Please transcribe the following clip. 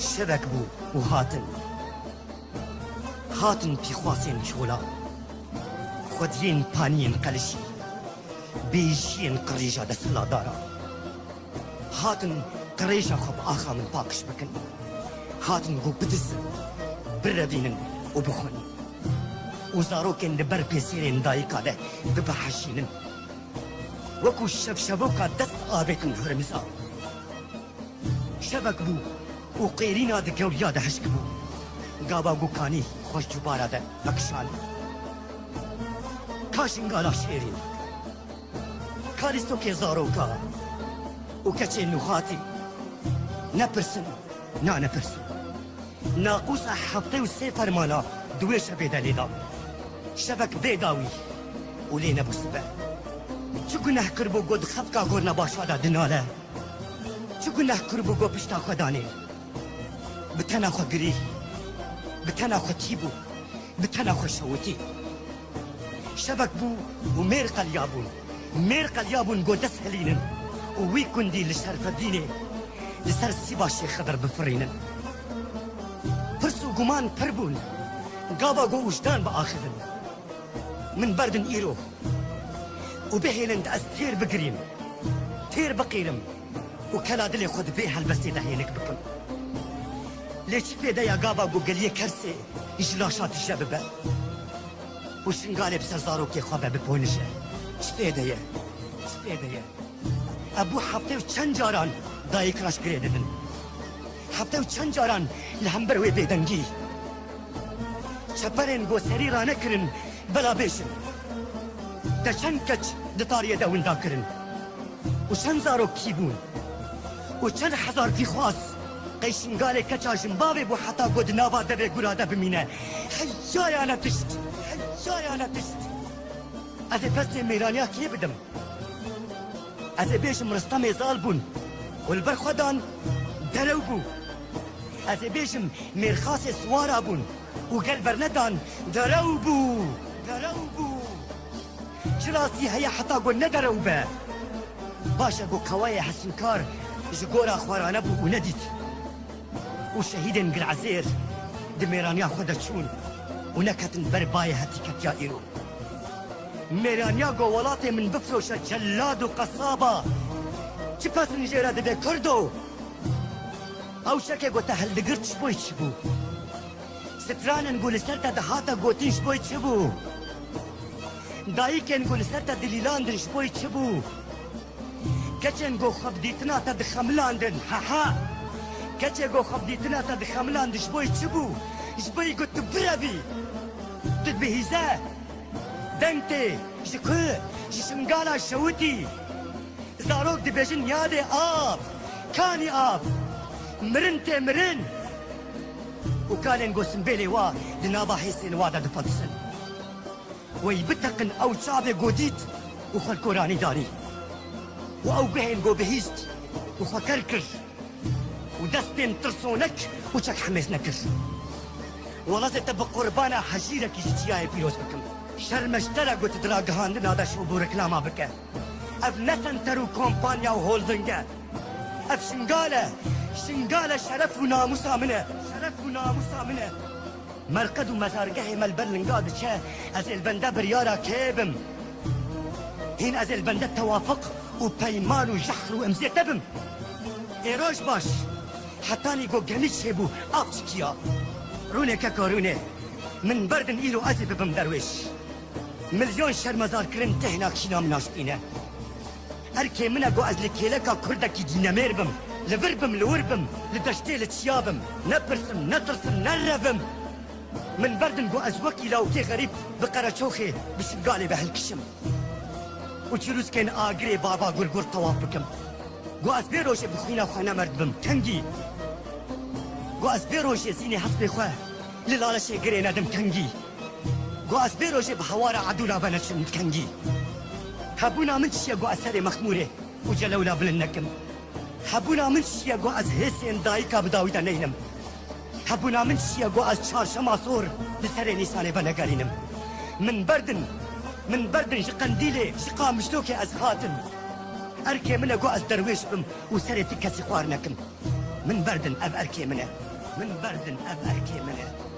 شبك بو هاتن پیخواسین چولا خودین پانین قلشی بیشین قریجا دستلا دارا هاتن قریجا خب آخا من پاکش بکن هاتن گو بدز بردینن و بخونی و زاروکن دبر پیسیرین دایکاده ببحشینن وکو شبشبوکا دست آبکن هرمزا شبک بو و قیرینا دگوریا دهشک بو گابا گوکانی خوش جبارا ده بکشان کاشنگالا شیرین کاریستو که زاروکا و کچه نخاتی نپرسن نپرسن ناقوس حبطه و سه فرمانا دویش بیده دا شبک بیداوی و لی نبو سبه چو گناه کربو گود خفکا گور نباشادا دناله چو گناه کربو گو پشتا خودانه بتنا خو گری بتنا خو تیبو بتنا خو شوتی شبك بو ومير قليابون قو دس هلينن ووي كندي لشهر فديني لسر سيبا شيخ خضر بفرينن فرسو قمان فربون قابا قو وجدان بآخذن من بردن إيرو وبهيلند أز تير بقريم تير بقيرم وكلا دلي خد بيها البسي دهينك بكم ليش بيدا يا قابا قو قليه كرسي إجلاشات الشببة وشنقالي بسرزارو كي خوابه بپونشه شفيده يه ابو حفته و چند جاران دایی کراش گریددن حفته و چند جاران لهمبر وی بیدنگی چپرین گو سری رانه کرن بلا بیشن ده چند کچ ده تاریه ده وندا کرن و چند زارو کیبون و چند هزار پی خواست قیشنگال کچا جنباوی بو حتا گود نابا ده به گراده بمینه حیایانه تشت از پس میرانیا کی بدم از بیشم رستم زال بون والبر خودان درو بو از بیشم میرخاس سوارا بون و قلب ندان درو بو چراسی هيا حتا قول ندرو با باشا قو كوايا حسنكار جگورا خوارانه بو و ندید و شهيدن قلعزير دميرانيا خودت شون و نكتن برباية هتيكت يا إيرو ميرانيا قو ولاتي من بفروشة جلاد و قصابة چپس نجيرا دبي كردو او شكي قو تهل دقرت شبوي چبو سترانن قو لسرتا دهاتا قوتين شبوي چبو دايكن قو لسرتا دليلاندن شبوي چبو كچن قو خبديتنا تدخملاندن ها كچن قو خبديتنا تدخملاندن شبوي چبو جبري قلت بربي تدبهيزا دنتي جكو جشنقالا شوتي زاروك دبيجن يادي آب كاني آب مرن وكان نقول سنبيلي وا دنابا حيسين وادا دفاتسن ويبتقن او شعبي قوديت وخل كوراني داري واو بهين قو بهيست وخكركر ودستين ترسونك وشك حميس نكر والله تبقى قربانا حجيرك يجتياي بيروز بكم شرمشترك وتدراقهان نادا شوبو ركلاما بك اف نسنترو كومبانيا وهولدنجا اف شنقالة شرف وناموسا منه مرقد ومزارقه مالبرلنقاد شا از البنده بريارا كيبم هين از البنده توافق وبيمان وجحر وامزي تبم ايروش باش حتاني قو قميش هبو افشكيا رونه كاكورونه من بردن إيرو أزب بم درويش مليون شرمزار كرن تهناك شنا مناشقينه أركي منا قو أزل كيلكا كردكي دينامير بم لبربم لوربم لدشتي لتشيابم نبرسم نترسم نربم من بردن قو أزوكي لاوكي غريب بقرشوخي بشقالي بهالكشم وچروز كان آقري بابا قرقر طواف بكم قو أزبيروش بخوينا وخانا مردبم كنجي قو أزبيروش زيني حسبي خواه للالشي قري ندم كنجي قو أزبيروش بحوارا عدونا بنشن كنجي هبونا من شيا قو أسري مخموري وجلولا بلنكم هبونا من شيا قو أز هيسين دايكا بداويدا نينم هبونا من شيا قو أز چارشا ماسور لسري نيساني بنقارينم من بردن شقنديلي شقا مشتوكي أز خاتم أركي منا قو أز درويش بم وسري تكسي خوارنكم من بردن أب أركي منا من بردن اب اركي منه